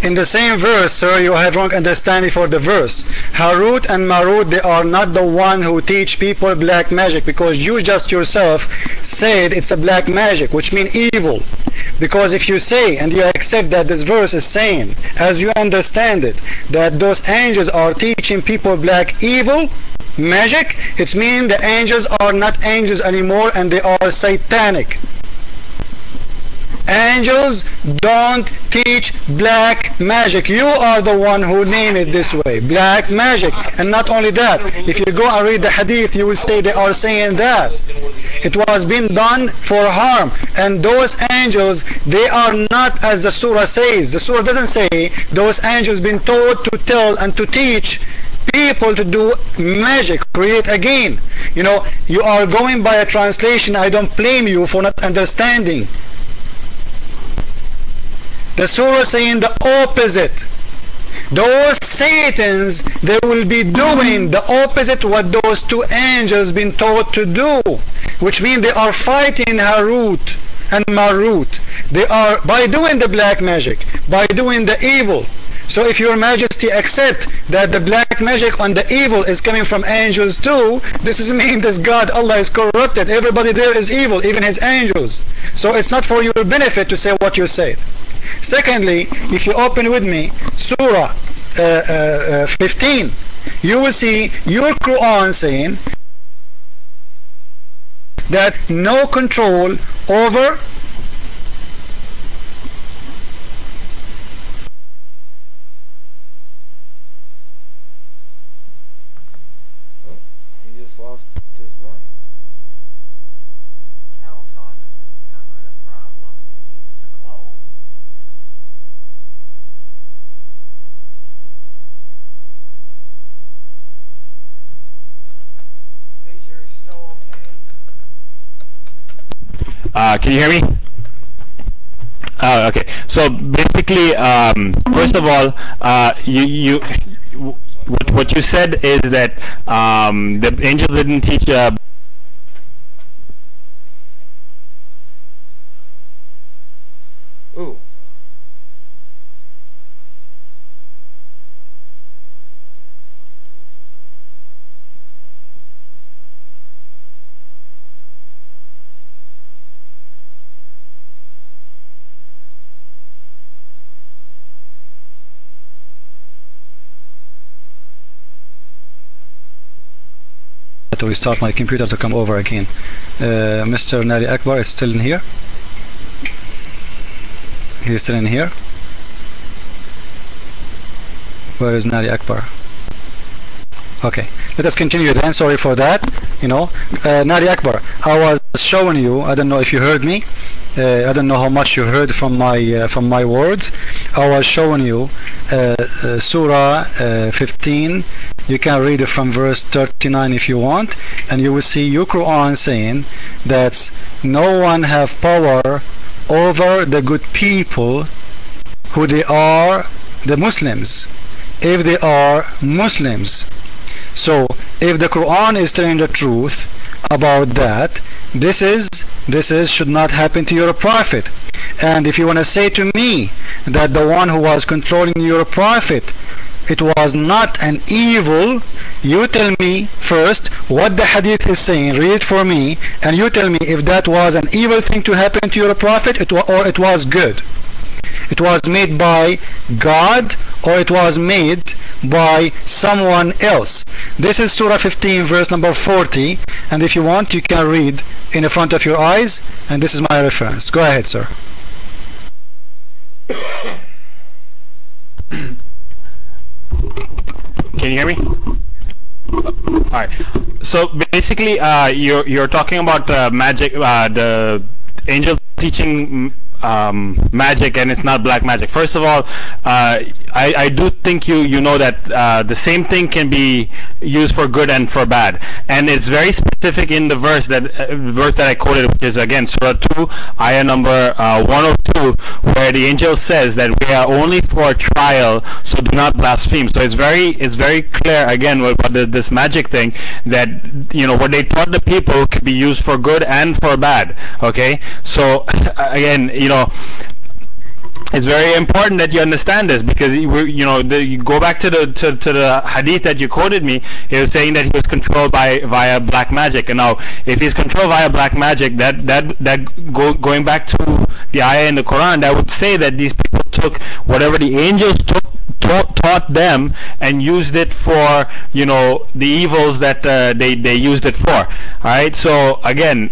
In the same verse, sir, you have wrong understanding for the verse. Harut and Marut, they are not the one who teach people black magic, because you just yourself said it's a black magic, which means evil. Because if you say and you accept that this verse is saying, as you understand it, that those angels are teaching people black evil magic, it means the angels are not angels anymore and they are satanic. Angels don't teach black magic. You are the one who named it this way, black magic. And not only that, if you go and read the hadith, you will say they are saying that it was being done for harm. And those angels, they are not as the surah says. The surah doesn't say those angels been taught to tell and to teach people to do magic, create again. You know, you are going by a translation. I don't blame you for not understanding. The surah saying the opposite. Those Satans, they will be doing the opposite what those two angels been taught to do, which means they are fighting Harut and Marut. They are, by doing the black magic, by doing the evil. So if your majesty accept that the black magic on the evil is coming from angels too, this is mean this God, Allah, is corrupted. Everybody there is evil, even his angels. So it's not for your benefit to say what you say. Secondly, if you open with me Surah 15, you will see your Quran saying that no control over can you hear me? Okay. So basically, first of all, what you said is that the angels didn't teach. Ooh. to restart my computer to come over again. Mr. Naliakbar is still in here. He's still in here. Where is Naliakbar? Okay, let us continue then. Sorry for that. You know, Naliakbar, I was showing you. I don't know if you heard me. I don't know how much you heard from my words. I was showing you Surah 15. You can read it from verse 39 if you want, and you will see your Quran saying that no one have power over the good people who they are the Muslims, if they are Muslims. So if the Quran is telling the truth about that, this should not happen to your prophet. And if you want to say to me that the one who was controlling your prophet, it was not an evil, you tell me first what the hadith is saying, read it for me, and you tell me if that was an evil thing to happen to your prophet or it was good. It was made by God or it was made by someone else. This is Surah 15 verse number 40, and if you want you can read in the front of your eyes, and this is my reference. Go ahead, sir. Can you hear me? Alright. So basically, you're talking about magic, the angel teaching magic, and it's not black magic. First of all, I do think you know that the same thing can be used for good and for bad, and it's very specific in the verse that I quoted, which is again Surah 2, ayah number 102, where the angel says that we are only for a trial, so do not blaspheme. So it's very clear again what this magic thing, that what they taught the people could be used for good and for bad. Okay, so again, it's very important that you understand this, because you know, you go back to the hadith that you quoted me. He was saying that he was controlled via black magic, and now if he's controlled via black magic, going back to the ayah in the Quran, that would say that these people took whatever the angels taught them and used it for, you know, the evils that they used it for. All right. So again,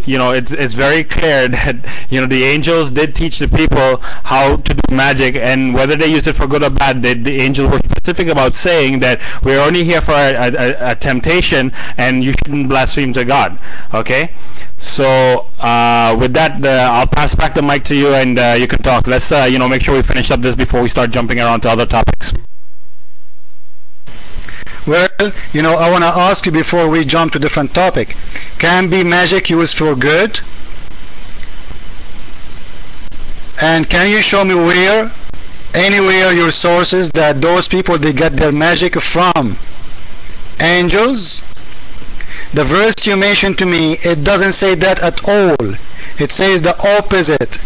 you know, it's very clear that, you know, the angels did teach the people how to do magic, and whether they used it for good or bad, the angels were specific about saying that we're only here for a temptation, and you shouldn't blaspheme to God. Okay. So with that, I'll pass back the mic to you, and you can talk. Let's you know, make sure we finish up this before we start jumping around to other topics. Well, you know, I want to ask you before we jump to different topic. Can be magic used for good? And can you show me where, anywhere, your sources that those people, they get their magic from? Angels? The verse you mentioned to me, it doesn't say that at all. It says the opposite.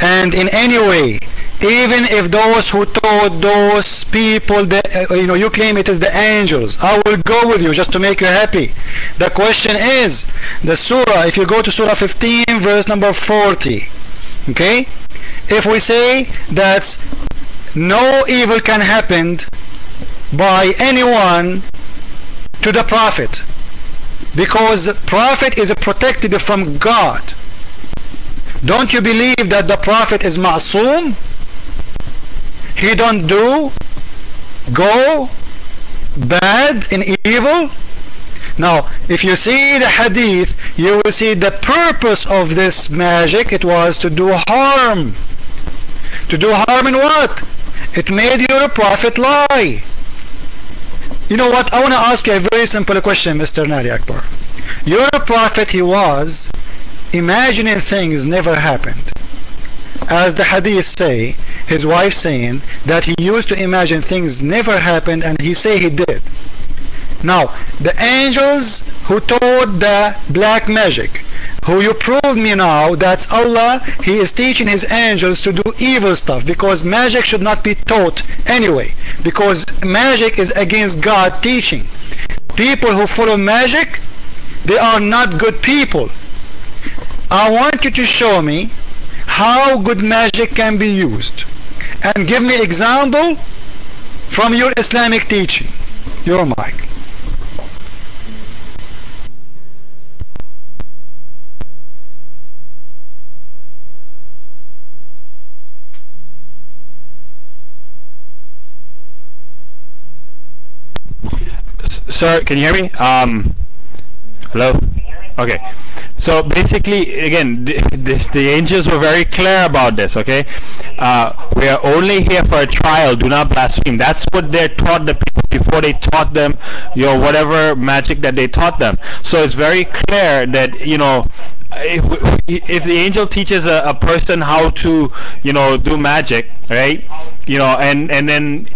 And in any way, even if those who taught those people, that, you know, you claim it is the angels, I will go with you just to make you happy. The question is, the surah, if you go to surah 15, verse number 40, okay, if we say that no evil can happen by anyone to the prophet, because the prophet is protected from God, don't you believe that the prophet is ma'soom? He don't go bad in evil? Now, if you see the hadith, you will see the purpose of this magic. It was to do harm. To do harm in what? It made your prophet lie. You know what? I want to ask you a very simple question, Mr. Naliakbar. Your prophet, he was imagining things never happened. As the hadith say, his wife saying that he used to imagine things never happened, and he say he did. Now, the angels who taught the black magic, who you proved me now, that's Allah, he is teaching his angels to do evil stuff, because magic should not be taught anyway, because magic is against God teaching. People who follow magic, they are not good people. I want you to show me how good magic can be used, and give me example from your Islamic teaching. Your mic. Sir, can you hear me? Hello? Okay. So basically, again, the angels were very clear about this, okay? We are only here for a trial, do not blaspheme. That's what they taught the people before they taught them, you know, whatever magic that they taught them. So it's very clear that, you know, if the angel teaches a person how to, you know, do magic, right? You know, and then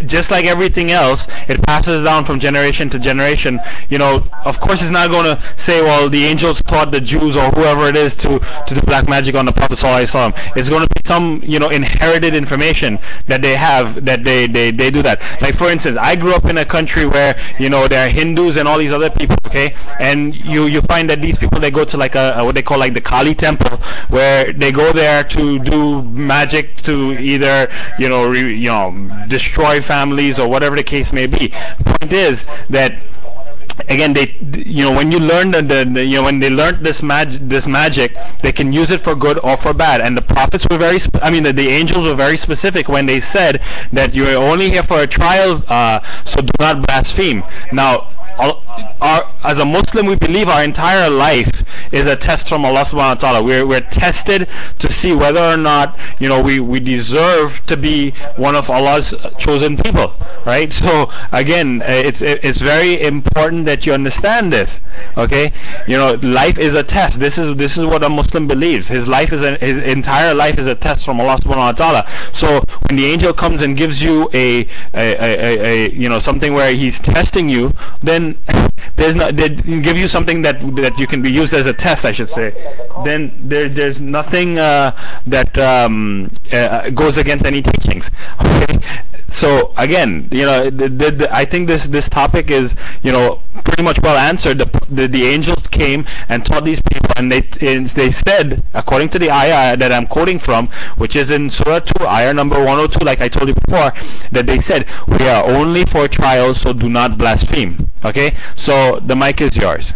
just like everything else, it passes down from generation to generation. You know, of course, it's not going to say, well, the angels taught the Jews or whoever it is to do black magic on the Prophet ﷺ. It's going to be some, you know, inherited information that they have, that they do that. Like, for instance, I grew up in a country where, you know, there are Hindus and all these other people, okay? And you find that these people, they go to like a what they call like the Kali temple, where they go there to do magic to either, you know, destroy families or whatever the case may be. Point is that, again, they, you know, when you learn you know, when they learned this magic, they can use it for good or for bad. And the prophets were very, the angels were very specific when they said that you are only here for a trial, so do not blaspheme. Now, as a Muslim, we believe our entire life is a test from Allah subhanahu wa ta'ala. We're tested to see whether or not, you know, we deserve to be one of Allah's chosen people, right? So again, it's very important that you understand this, okay? You know, life is a test. This is what a Muslim believes. His entire life is a test from Allah subhanahu wa ta'ala. So when the angel comes and gives you a you know, something where he's testing you, then then there's not, they give you something that you can be used as a test, I should say, then there's nothing that goes against any teachings. Okay, so again, I think this topic is pretty much well answered. The angels came and taught these people, and they said, according to the ayah that I'm quoting from, which is in Surah 2, ayah number 102, like I told you before, that they said, we are only for trials, so do not blaspheme. Okay, so the mic is yours.